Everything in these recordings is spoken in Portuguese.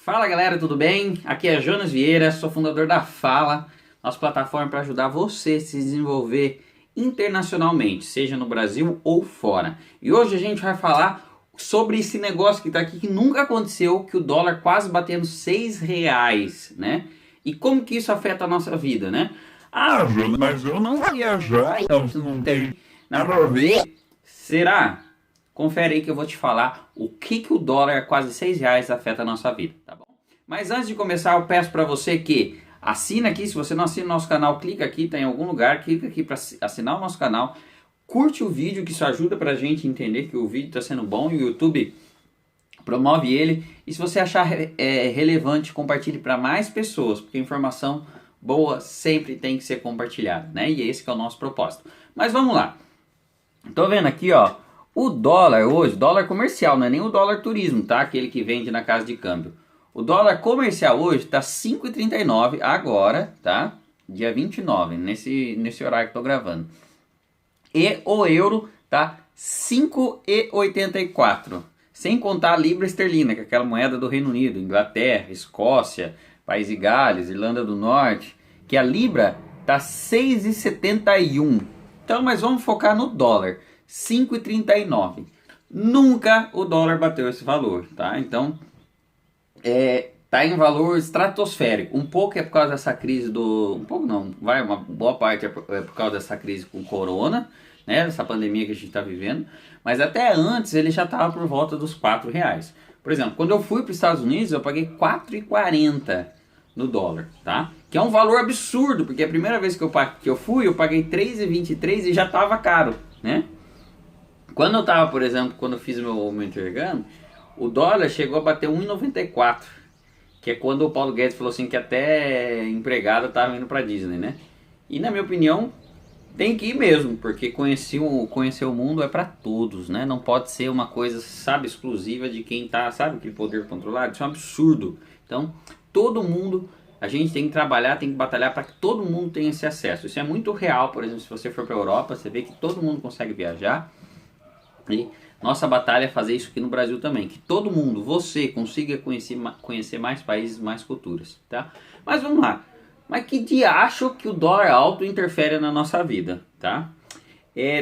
Fala galera, tudo bem? Aqui é Jonas Vieira, sou fundador da Fala, nossa plataforma para ajudar você a se desenvolver internacionalmente, seja no Brasil ou fora. E hoje a gente vai falar sobre esse negócio que está aqui que nunca aconteceu, que o dólar quase batendo R$ 6, né? E como que isso afeta a nossa vida, né? Ah, Jonas, mas eu não vou viajar, então isso não tem nada a ver. Será? Confere aí que eu vou te falar o que o dólar a quase R$ 6 afeta a nossa vida, tá bom? Mas antes de começar, eu peço para você que assina aqui, se você não assina o nosso canal, clica aqui, tá em algum lugar, clica aqui para assinar o nosso canal, curte o vídeo, que isso ajuda para a gente entender que o vídeo está sendo bom e o YouTube promove ele. E se você achar relevante, compartilhe para mais pessoas, porque informação boa sempre tem que ser compartilhada, né? E esse que é o nosso propósito. Mas vamos lá. Tô vendo aqui, ó. O dólar hoje, dólar comercial, não é nem o dólar turismo, tá? Aquele que vende na casa de câmbio. O dólar comercial hoje tá 5,39 agora, tá? Dia 29, nesse horário que eu tô gravando. E o euro tá 5,84. Sem contar a libra esterlina, que é aquela moeda do Reino Unido, Inglaterra, Escócia, País de Gales, Irlanda do Norte, que a libra tá 6,71. Então, mas vamos focar no dólar. 5,39. Nunca o dólar bateu esse valor, tá? Então, tá em valor estratosférico. Um pouco é por causa dessa crise um pouco não, uma boa parte é por causa dessa crise com corona, né? Essa pandemia que a gente está vivendo. Mas até antes ele já estava por volta dos R$ 4. Por exemplo, quando eu fui para os Estados Unidos, eu paguei 4,40 no dólar, tá? Que é um valor absurdo, porque a primeira vez que eu fui, eu paguei 3,23 e já estava caro, né? Quando eu tava, por exemplo, quando eu fiz meu intercâmbio, o dólar chegou a bater 1,94, que é quando o Paulo Guedes falou assim que até empregado tava indo pra Disney, né? E na minha opinião, tem que ir mesmo, porque conhecer o mundo é para todos, né? Não pode ser uma coisa, sabe, exclusiva de quem tá, sabe, aquele poder controlado. Isso é um absurdo. Então, todo mundo, a gente tem que trabalhar, tem que batalhar para que todo mundo tenha esse acesso. Isso é muito real, por exemplo, se você for para a Europa, você vê que todo mundo consegue viajar. E nossa batalha é fazer isso aqui no Brasil também, que todo mundo, você, consiga conhecer mais países, mais culturas, tá? Mas vamos lá. Mas que diacho que o dólar alto interfere na nossa vida, tá?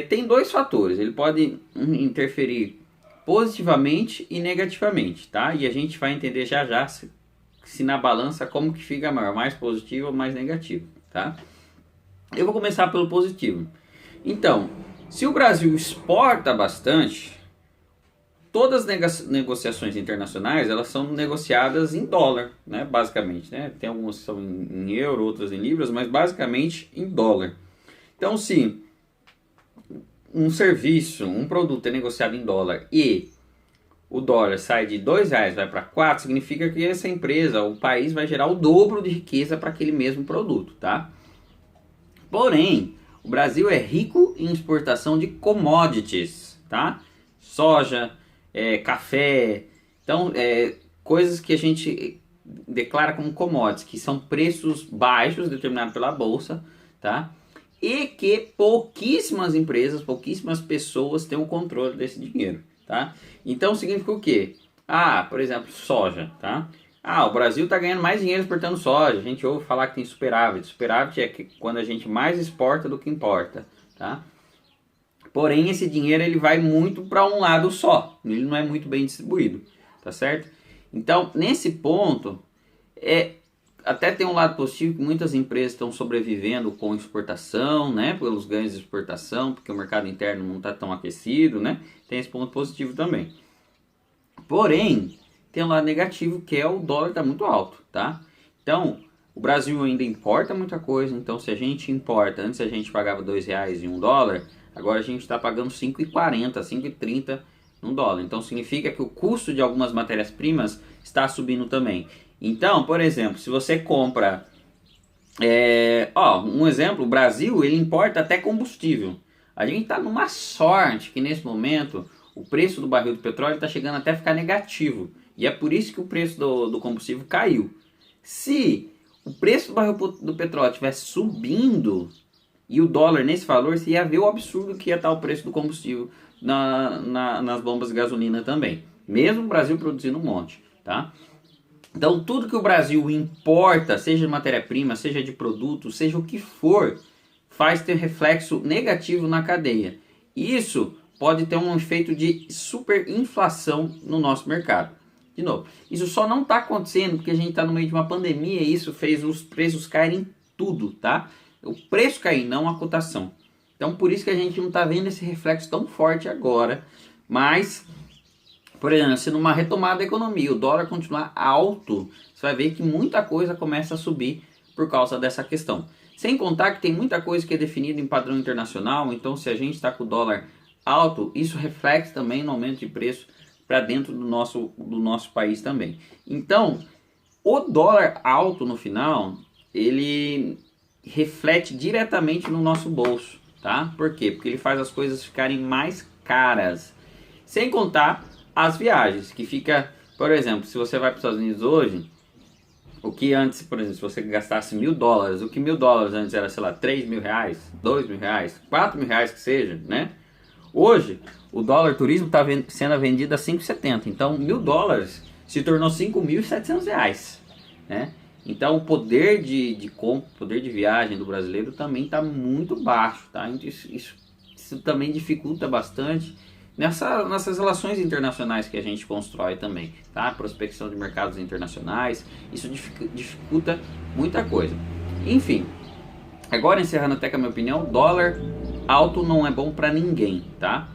Tem dois fatores, ele pode interferir positivamente e negativamente, tá? E a gente vai entender já se na balança como que fica maior, mais positivo ou mais negativo, tá? Eu vou começar pelo positivo. Então, se o Brasil exporta bastante, todas as negociações internacionais elas são negociadas em dólar, né? Basicamente, né? Tem algumas que são em euro, outras em libras, mas basicamente em dólar. Então, se um serviço, um produto é negociado em dólar e o dólar sai de R$ 2 vai para 4, significa que essa empresa, o país vai gerar o dobro de riqueza para aquele mesmo produto, tá? Porém, o Brasil é rico em exportação de commodities, tá? Soja, café, então coisas que a gente declara como commodities, que são preços baixos determinados pela bolsa, tá? E que pouquíssimas empresas, pouquíssimas pessoas têm o controle desse dinheiro, tá? Então significa o quê? Por exemplo, soja, tá? O Brasil está ganhando mais dinheiro exportando soja. A gente ouve falar que tem superávit. Superávit é quando a gente mais exporta do que importa, tá? Porém, esse dinheiro ele vai muito para um lado só. Ele não é muito bem distribuído, tá certo? Então, nesse ponto, até tem um lado positivo que muitas empresas estão sobrevivendo com exportação, né? Pelos ganhos de exportação, porque o mercado interno não está tão aquecido, né? Tem esse ponto positivo também. Porém, tem um lado negativo que é o dólar está muito alto, tá? Então, o Brasil ainda importa muita coisa, então se a gente importa, antes a gente pagava R$ 2 e $1, agora a gente está pagando 5,40, 5,30 no dólar. Então significa que o custo de algumas matérias-primas está subindo também. Então, por exemplo, se você compra, um exemplo, o Brasil ele importa até combustível. A gente está numa sorte que nesse momento o preço do barril de petróleo está chegando até a ficar negativo. E é por isso que o preço do combustível caiu. Se o preço do barril do petróleo estivesse subindo e o dólar nesse valor, você ia ver o absurdo que ia estar o preço do combustível nas bombas de gasolina também. Mesmo o Brasil produzindo um monte, tá? Então tudo que o Brasil importa, seja de matéria-prima, seja de produto, seja o que for, faz ter reflexo negativo na cadeia. Isso pode ter um efeito de superinflação no nosso mercado. De novo, isso só não está acontecendo porque a gente está no meio de uma pandemia e isso fez os preços caírem em tudo, tá? O preço cair, não a cotação. Então por isso que a gente não está vendo esse reflexo tão forte agora, mas, por exemplo, se numa retomada da economia o dólar continuar alto, você vai ver que muita coisa começa a subir por causa dessa questão. Sem contar que tem muita coisa que é definida em padrão internacional, então se a gente está com o dólar alto, isso reflete também no aumento de preço para dentro do nosso país também. Então, o dólar alto no final, ele reflete diretamente no nosso bolso, tá? Por quê? Porque ele faz as coisas ficarem mais caras. Sem contar as viagens, que fica, por exemplo, se você vai para os Estados Unidos hoje, o que antes, por exemplo, se você gastasse $1.000, o que $1.000 antes era, sei lá, R$3.000, R$2.000, R$4.000 que seja, né? Hoje, o dólar turismo está sendo vendido a 5,70. Então, $1.000 se tornou R$5.700, né? Então, o poder de compra, poder de viagem do brasileiro também está muito baixo, tá? Isso também dificulta bastante nessas relações internacionais que a gente constrói também, tá? Prospecção de mercados internacionais, isso dificulta muita coisa. Enfim, agora encerrando até com a minha opinião, dólar alto não é bom para ninguém, tá?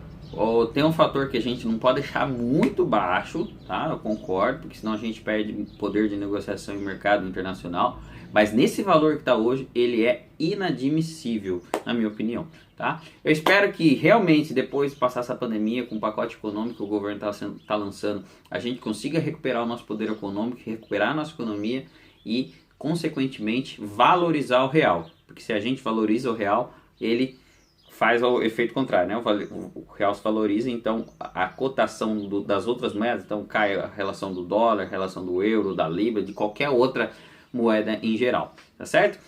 Tem um fator que a gente não pode deixar muito baixo, tá? Eu concordo, porque senão a gente perde poder de negociação em mercado internacional. Mas nesse valor que está hoje, ele é inadmissível, na minha opinião, tá? Eu espero que realmente, depois de passar essa pandemia, com o pacote econômico que o governo tá lançando, a gente consiga recuperar o nosso poder econômico, recuperar a nossa economia e, consequentemente, valorizar o real. Porque se a gente valoriza o real, ele faz o efeito contrário, né? O real se valoriza, então a cotação das outras moedas, então cai a relação do dólar, a relação do euro, da libra, de qualquer outra moeda em geral, tá certo?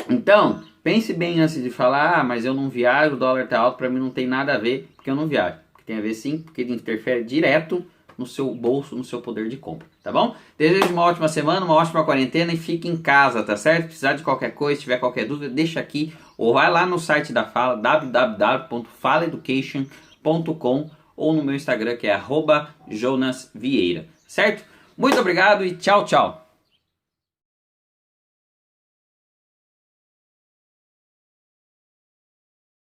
Então, pense bem antes de falar, mas eu não viajo, o dólar tá alto, para mim não tem nada a ver, porque eu não viajo. Porque tem a ver sim, porque ele interfere direto no seu bolso, no seu poder de compra, tá bom? Desejo uma ótima semana, uma ótima quarentena e fique em casa, tá certo? Se precisar de qualquer coisa, se tiver qualquer dúvida, deixa aqui ou vai lá no site da Fala, www.falaeducation.com ou no meu Instagram que é @jonasvieira, certo? Muito obrigado e tchau, tchau!